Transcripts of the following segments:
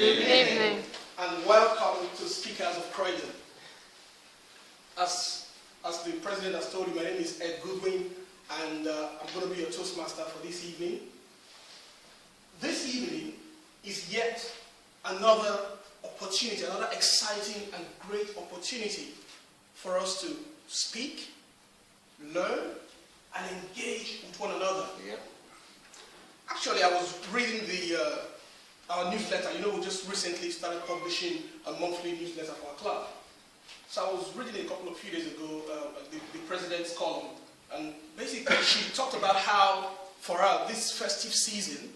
Good evening. And welcome to Speakers of Croydon. As the President has told you, my name is Ed Goodwin, and I'm going to be your Toastmaster for this evening. This evening is yet another opportunity, another exciting and great opportunity for us to speak, learn, and engage with one another. Yep. Actually, I was reading our newsletter. You know, we just recently started publishing a monthly newsletter for our club. So I was reading a few days ago, the President's column, and basically she talked about how, for her, this festive season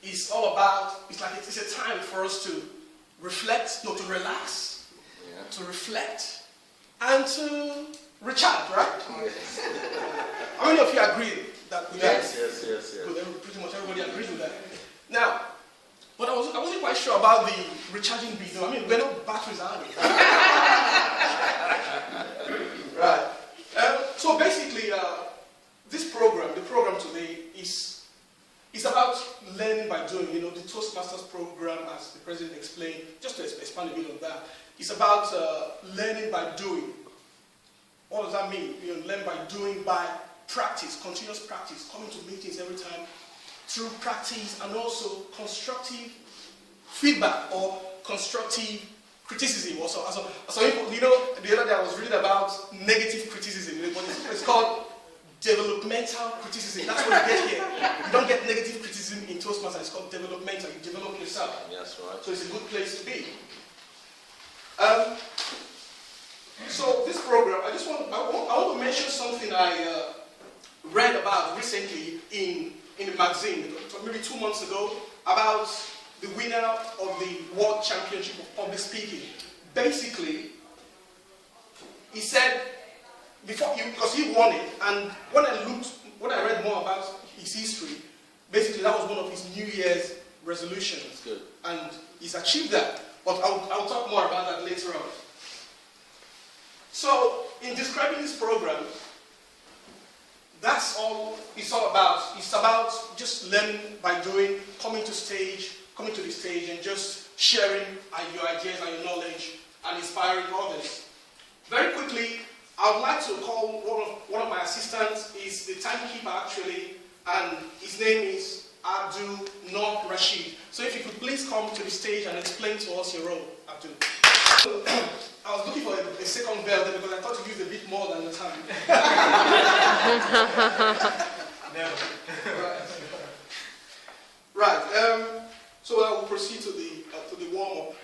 is all about, it's a time for us to reflect, to relax, to reflect, and to recharge, right? How many of you agree with that? Yes. Good, pretty much everybody agrees with that. Now, but I wasn't quite sure about the recharging bit. I mean, we're not batteries, are we? Right. So basically, this program, the program today is about learning by doing. You know, the Toastmasters program, as the President explained, just to expand a bit on that, it's about learning by doing. What does that mean? You know, learn by doing, by practice, continuous practice, coming to meetings every time, through practice, and also constructive feedback or constructive criticism. Also, you know, the other day I was reading about negative criticism. It's called developmental criticism. That's what you get here. You don't get negative criticism in Toastmasters. It's called developmental. You develop yourself. That's right. So it's a good place to be. So this program, I want to mention something I read about recently in the magazine, maybe 2 months ago, about the winner of the World Championship of Public Speaking. Basically, he said, because he won it, and when I read more about his history, basically that was one of his New Year's resolutions. That's good. And he's achieved that. But I'll talk more about that later on. So, in describing this program, that's all it's all about. It's about just learning by doing, coming to the stage, and just sharing your ideas and your knowledge and inspiring others. Very quickly, I would like to call one of my assistants. He's the timekeeper actually, and his name is Abdul Noor Rashid. So if you could please come to the stage and explain to us your role, Abdul. I was looking for a second bell there because I thought you used a bit more than the time. Right. So I will proceed to the warm-up.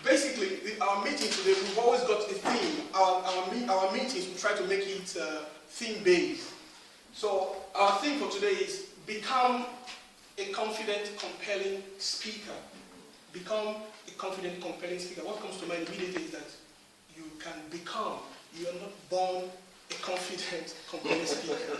Basically, our meeting today, we've always got a theme. Our meetings, we try to make it theme-based. So our theme for today is become a confident, compelling speaker. Become a confident, compelling speaker. What comes to mind immediately is that you can become. You are not born a confident, compelling speaker.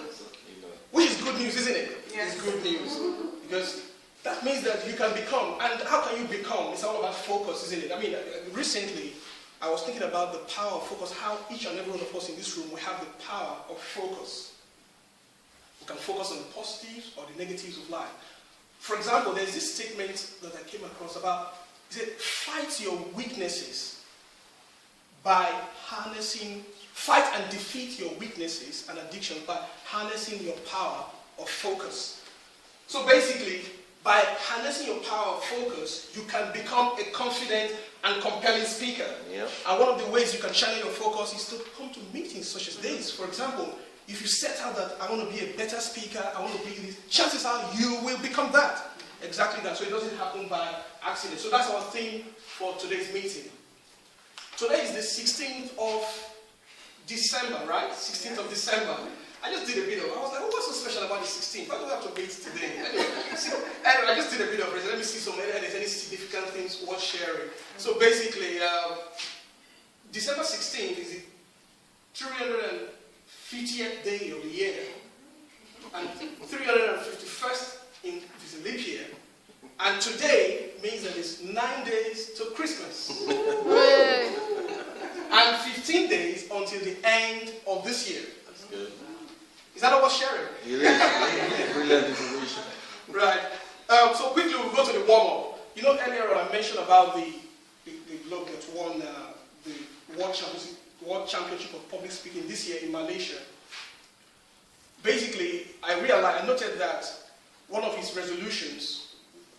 Which is good news, isn't it? Yes. It's good news. Because that means that you can become. And how can you become? It's all about focus, isn't it? I mean, recently, I was thinking about the power of focus, how each and every one of us in this room, we have the power of focus. We can focus on the positives or the negatives of life. For example, there's this statement that I came across about, it said, fight your weaknesses by fight and defeat your weaknesses and addictions by harnessing your power of focus. So basically, by harnessing your power of focus, you can become a confident and compelling speaker. Yep. And one of the ways you can channel your focus is to come to meetings such as this. For example, if you set out that I want to be a better speaker, I want to be this, chances are you will become that. Exactly that. So it doesn't happen by accident. So that's our theme for today's meeting. Today is the 16th of December, right? 16th of December. I just did a bit of, I was like, what's so special about the 16th? Why do we have to meet today? Anyway, I just did a bit of research. Let me see if there's any significant things worth sharing. So basically, December 16th is the 350th day of the year. And 351st is a leap year. And today means that it's 9 days to Christmas. And 15 days until the end of this year. That's good. Is that what sharing? It is. Brilliant information. Right. So quickly we'll go to the warm-up. you know, earlier on I mentioned about the blog that won the World Championship of Public Speaking this year in Malaysia. Basically, I noted that one of his resolutions,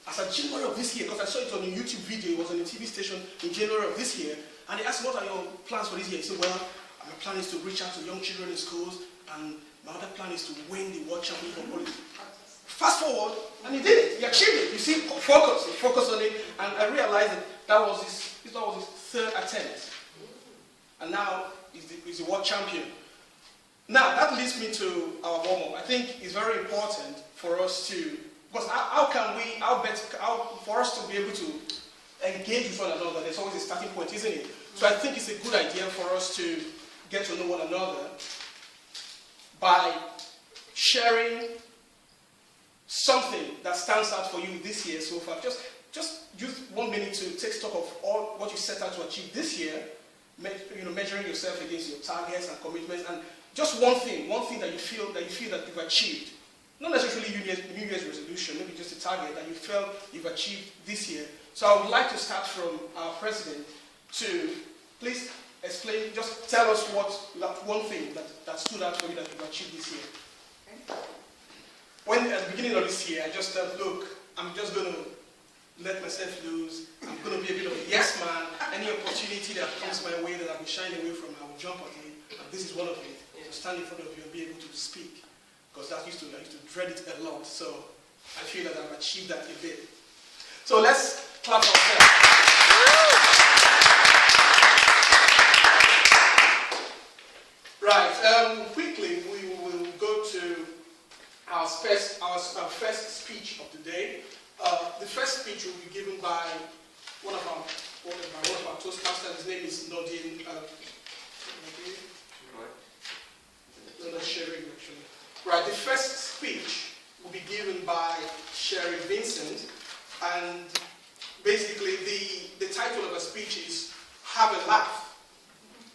as of January of this year, because I saw it on a YouTube video, it was on a TV station in January of this year, and they asked, what are your plans for this year? He said, well, my plan is to reach out to young children in schools, and my other plan is to win the World Championship of Public Speaking. Fast forward, and he did it. He achieved it. You see, he focused on it, and I realized that was his third attempt. And now he's the world champion. Now, that leads me to our warm-up. I think it's very important for us to, because for us to be able to engage with one another, there's always a starting point, isn't it? So I think it's a good idea for us to get to know one another by sharing something that stands out for you this year so far. Just use 1 minute to take stock of all what you set out to achieve this year, measuring yourself against your targets and commitments, and just one thing that you feel that you've achieved. Not necessarily New Year's resolution, maybe just a target that you felt you've achieved this year. So I would like to start from our president to please explain, just tell us that one thing that stood out for you that you've achieved this year. Okay. When at the beginning of this year, I just thought, look, I'm just going to let myself loose. I'm going to be a bit of a yes man. Any opportunity that comes my way that I've been shying away from, I will jump on it. And this is one of it. To stand in front of you and be able to speak. Because I used to dread it a lot. So I feel that I've achieved that a bit. So let's clap ourselves. Right. Quickly, we will go to our first speech of the day. The first speech will be given by one of our Toastmasters. His name is Nordin. Not sharing, actually. Right. The first speech will be given by Sherry Vincent, and basically the title of her speech is "Have a Laugh."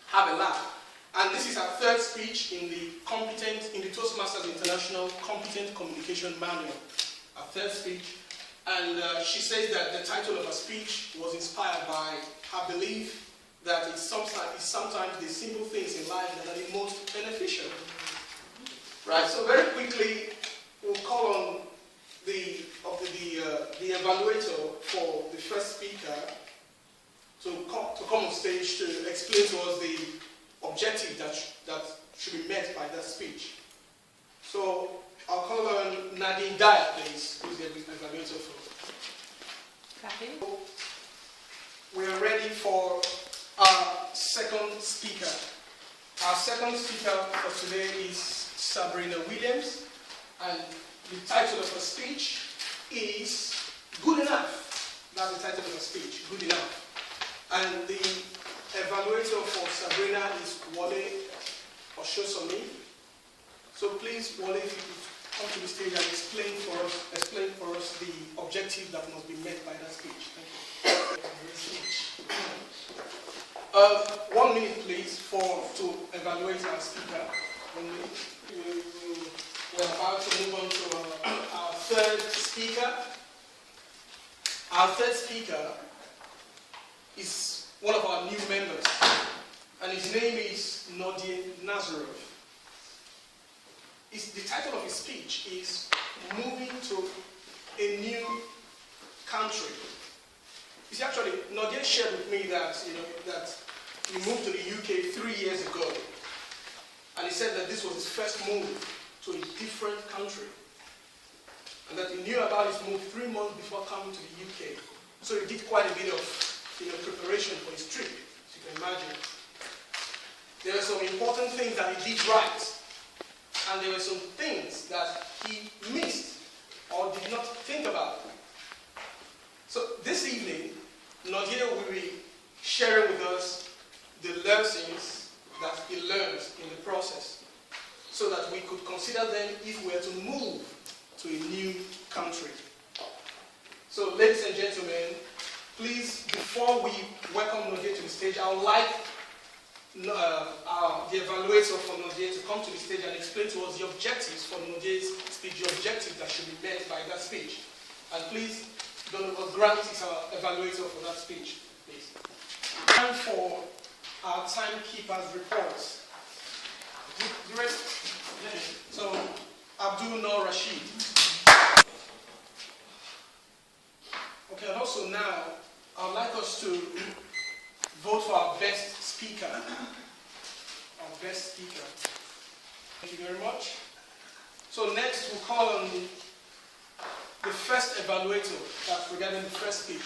Have a laugh. And this is our third speech in the Toastmasters International Competent Communication Manual. Our third speech. And she says that the title of her speech was inspired by her belief that it's sometimes the simple things in life that are the most beneficial. Right, so very quickly, we'll call on the evaluator for the first speaker to come on stage to explain to us the objective that should be met by that speech. So I'll call on Nadine Dyer, please, who's the evaluator for. We are ready for our second speaker. Our second speaker for today is Sabrina Williams, and the title of her speech is Good Enough. That's the title of her speech, Good Enough. And the evaluator for Sabrina is Wale Oshosomi. So please, Wale, if you could come to the stage and explain for us the objective that must be met by that speech. Thank you. 1 minute, please, to evaluate our speaker. 1 minute. We're about to move on to our third speaker. Our third speaker is one of our new members, and his name is Nordin Nazarov. The title of his speech is Moving to a New Country. You see, actually, Nordin shared with me that he moved to the UK 3 years ago, and he said that this was his first move to a different country, and that he knew about his move 3 months before coming to the UK. So he did quite a bit of preparation for his trip, as you can imagine. There were some important things that he did right, and there were some things that he missed or did not think about. So this evening, Nadia will be sharing with us the lessons that he learns in the process, so that we could consider them if we were to move to a new country. So ladies and gentlemen, please, before we welcome Nadia to the stage, I would like the evaluator for Nadia to come to the stage and explain to us the objectives for Nadia's speech, the objectives that should be met by that speech. And please, Donovan Grant is our evaluator for that speech, please. Time for our timekeeper's reports. You ready? So, Abdul Noor Rashid. Okay, and also now, I would like us to vote for our best speaker. Our best speaker. Thank you very much. So next, we'll call on the first evaluator, that's regarding the first speech.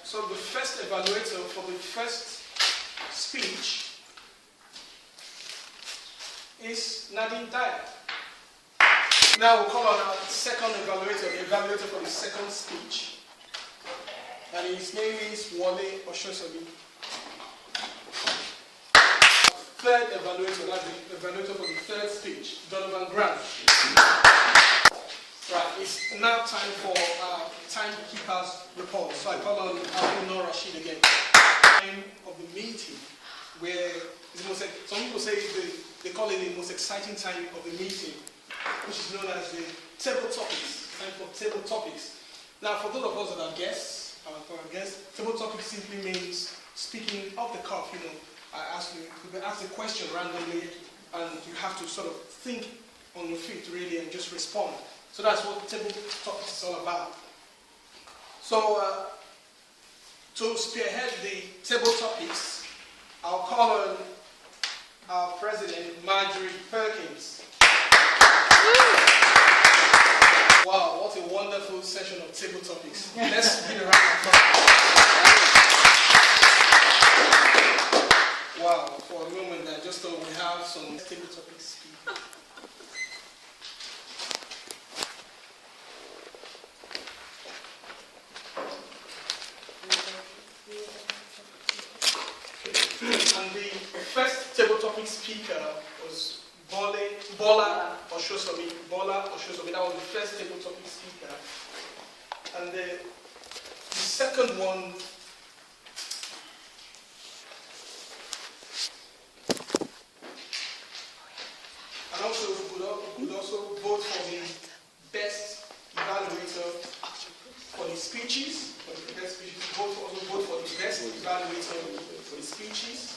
So the first evaluator for the first speech is Nadine Dyer. Now we'll call on our second evaluator, the evaluator for the second speech. And his name is Wale Oshosobi. Third evaluator, that's the evaluator for the third speech, Donovan Grant. Right, it's now time for timekeeper's report. So I call on Abdul Noor Rashid again. Time of the meeting, where it's most, some people say they call it the most exciting time of the meeting, which is known as the table topics. Time for table topics. Now, for those of us that are guests, table topics simply means speaking off the cuff. You know, you ask a question randomly, and you have to sort of think on your feet really and just respond. So that's what table topics is all about. So to spearhead the table topics, I'll call on our president, Marjorie Perkins. Wow, what a wonderful session of table topics. Let's give a round of applause. Wow, for a moment I just thought we have some table topics. And the first table topic speaker was Bola Oshosobi. That was the first table topic speaker. And the second one and also would also vote for the best evaluator for the speeches. For the best speeches, also vote for the best evaluator for the speeches.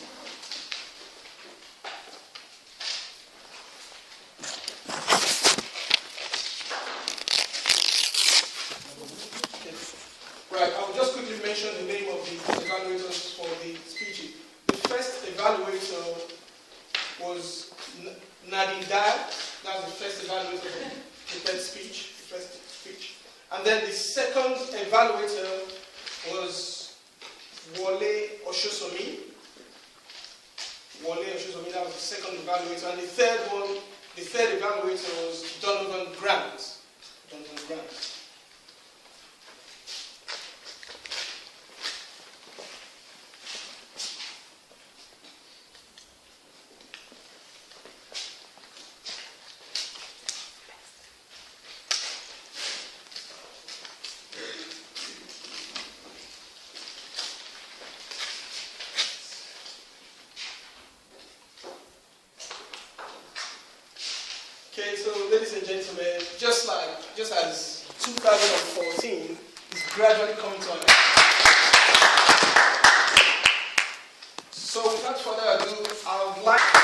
Right, I will just quickly mention the name of the evaluators for the speeches. The first evaluator was Nadine Dyer. That was the first evaluator for the first speech. And then the second evaluator was Wale Oshosomi. That was the second evaluator. And the third evaluator was Donovan Grant. Okay, so ladies and gentlemen, just as 2014 is gradually coming to an end. So without further ado, I would like